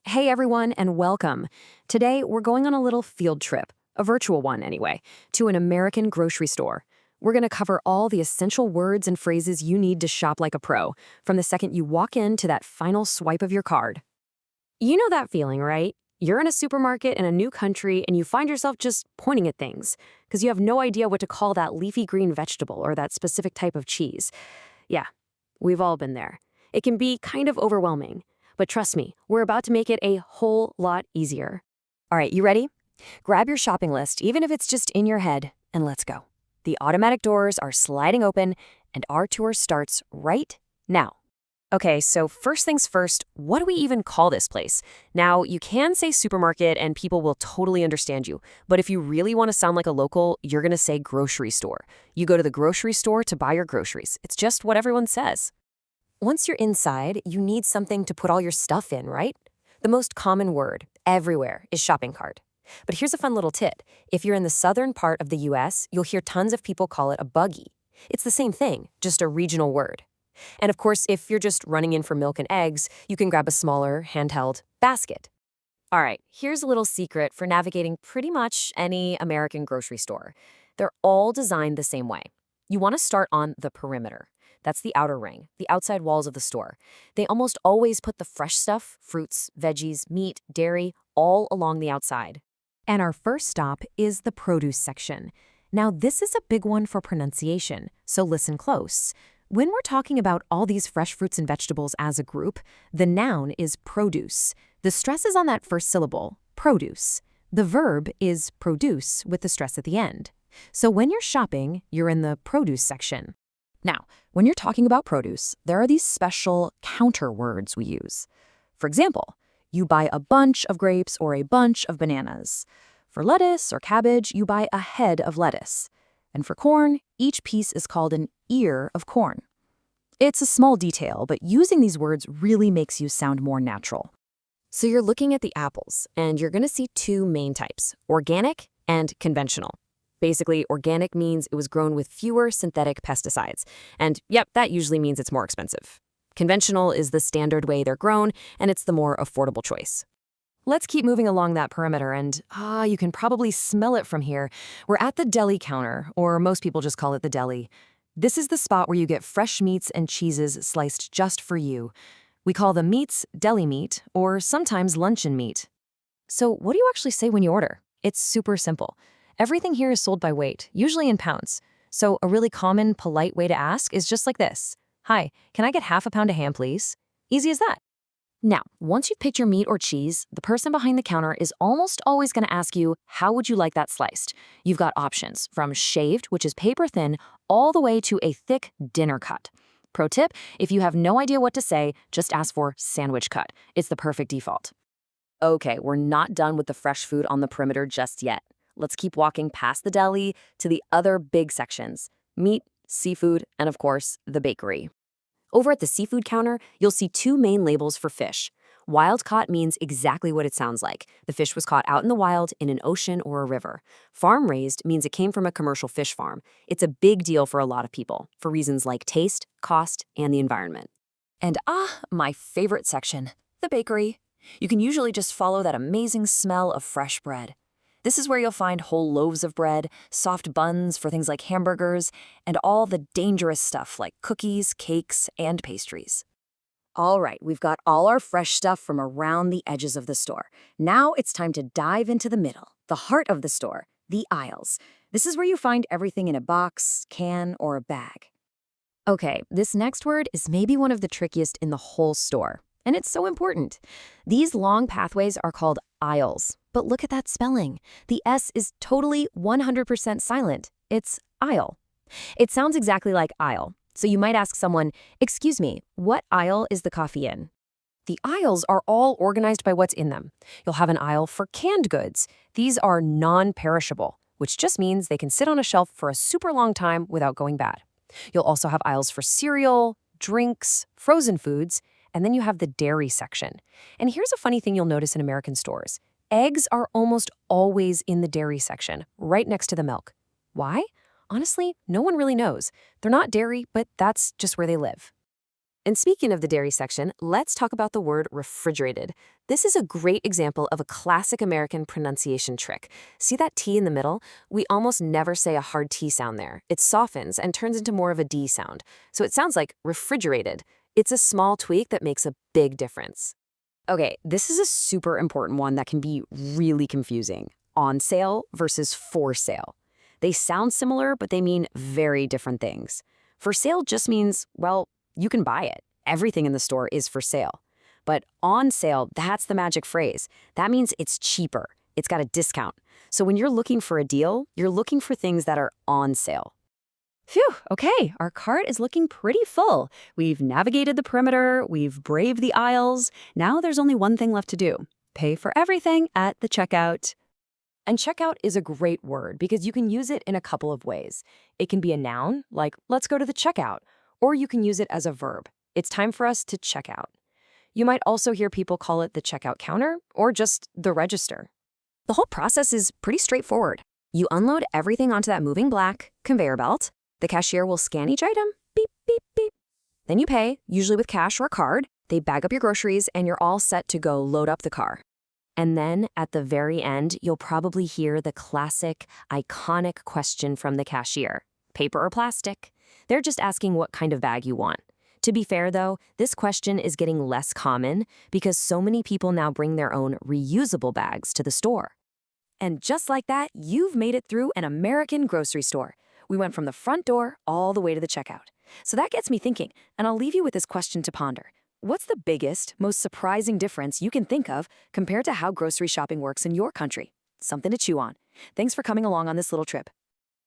Hey everyone, and welcome. Today, we're going on a little field trip, a virtual one anyway, to an American grocery store. We're going to cover all the essential words and phrases you need to shop like a pro, from the second you walk in to that final swipe of your card. You know that feeling, right? You're in a supermarket in a new country and you find yourself just pointing at things because you have no idea what to call that leafy green vegetable or that specific type of cheese. Yeah, we've all been there. It can be kind of overwhelming. But trust me, we're about to make it a whole lot easier. All right, you ready? Grab your shopping list, even if it's just in your head, and let's go. The automatic doors are sliding open, and our tour starts right now. Okay, so first things first, what do we even call this place? Now, you can say supermarket and people will totally understand you, but if you really want to sound like a local, you're going to say grocery store. You go to the grocery store to buy your groceries. It's just what everyone says. Once you're inside, you need something to put all your stuff in, right? The most common word everywhere is shopping cart. But here's a fun little tip. If you're in the southern part of the US, you'll hear tons of people call it a buggy. It's the same thing, just a regional word. And of course, if you're just running in for milk and eggs, you can grab a smaller, handheld basket. All right, here's a little secret for navigating pretty much any American grocery store. They're all designed the same way. You want to start on the perimeter. That's the outer ring, the outside walls of the store. They almost always put the fresh stuff, fruits, veggies, meat, dairy, all along the outside. And our first stop is the produce section. Now, this is a big one for pronunciation, so listen close. When we're talking about all these fresh fruits and vegetables as a group, the noun is produce. The stress is on that first syllable, produce. The verb is produce with the stress at the end. So when you're shopping, you're in the produce section. Now, when you're talking about produce, there are these special counter words we use. For example, you buy a bunch of grapes or a bunch of bananas. For lettuce or cabbage, you buy a head of lettuce. And for corn, each piece is called an ear of corn. It's a small detail, but using these words really makes you sound more natural. So you're looking at the apples, and you're going to see two main types, organic and conventional. Basically, organic means it was grown with fewer synthetic pesticides. And yep, that usually means it's more expensive. Conventional is the standard way they're grown, and it's the more affordable choice. Let's keep moving along that perimeter, and you can probably smell it from here. We're at the deli counter, or most people just call it the deli. This is the spot where you get fresh meats and cheeses sliced just for you. We call the meats deli meat, or sometimes luncheon meat. So what do you actually say when you order? It's super simple. Everything here is sold by weight, usually in pounds. So a really common, polite way to ask is just like this. Hi, can I get half a pound of ham, please? Easy as that. Now, once you've picked your meat or cheese, the person behind the counter is almost always going to ask you, how would you like that sliced? You've got options from shaved, which is paper thin, all the way to a thick dinner cut. Pro tip, if you have no idea what to say, just ask for sandwich cut. It's the perfect default. Okay, we're not done with the fresh food on the perimeter just yet. Let's keep walking past the deli to the other big sections, meat, seafood, and of course, the bakery. Over at the seafood counter, you'll see two main labels for fish. Wild caught means exactly what it sounds like. The fish was caught out in the wild in an ocean or a river. Farm raised means it came from a commercial fish farm. It's a big deal for a lot of people, for reasons like taste, cost, and the environment. And my favorite section, the bakery. You can usually just follow that amazing smell of fresh bread. This is where you'll find whole loaves of bread, soft buns for things like hamburgers, and all the dangerous stuff like cookies, cakes, and pastries. All right, we've got all our fresh stuff from around the edges of the store. Now it's time to dive into the middle, the heart of the store, the aisles. This is where you find everything in a box, can, or a bag. Okay, this next word is maybe one of the trickiest in the whole store. And it's so important. These long pathways are called aisles. But look at that spelling. The S is totally 100% silent. It's aisle. It sounds exactly like aisle. So you might ask someone, excuse me, what aisle is the coffee in? The aisles are all organized by what's in them. You'll have an aisle for canned goods. These are non-perishable, which just means they can sit on a shelf for a super long time without going bad. You'll also have aisles for cereal, drinks, frozen foods, and then you have the dairy section. And here's a funny thing you'll notice in American stores. Eggs are almost always in the dairy section, right next to the milk. Why? Honestly, no one really knows. They're not dairy, but that's just where they live. And speaking of the dairy section, let's talk about the word refrigerated. This is a great example of a classic American pronunciation trick. See that T in the middle? We almost never say a hard T sound there. It softens and turns into more of a D sound. So it sounds like refrigerated. It's a small tweak that makes a big difference. Okay, this is a super important one that can be really confusing. On sale versus for sale. They sound similar, but they mean very different things. For sale just means, well, you can buy it. Everything in the store is for sale. But on sale, that's the magic phrase. That means it's cheaper. It's got a discount. So when you're looking for a deal, you're looking for things that are on sale. Phew, okay, our cart is looking pretty full. We've navigated the perimeter, we've braved the aisles. Now there's only one thing left to do. Pay for everything at the checkout. And checkout is a great word because you can use it in a couple of ways. It can be a noun, like let's go to the checkout, or you can use it as a verb. It's time for us to check out. You might also hear people call it the checkout counter or just the register. The whole process is pretty straightforward. You unload everything onto that moving black conveyor belt. The cashier will scan each item, beep, beep, beep. Then you pay, usually with cash or a card. They bag up your groceries and you're all set to go load up the car. And then at the very end, you'll probably hear the classic, iconic question from the cashier. Paper or plastic? They're just asking what kind of bag you want. To be fair, though, this question is getting less common because so many people now bring their own reusable bags to the store. And just like that, you've made it through an American grocery store. We went from the front door all the way to the checkout. So that gets me thinking, and I'll leave you with this question to ponder. What's the biggest, most surprising difference you can think of compared to how grocery shopping works in your country? Something to chew on. Thanks for coming along on this little trip.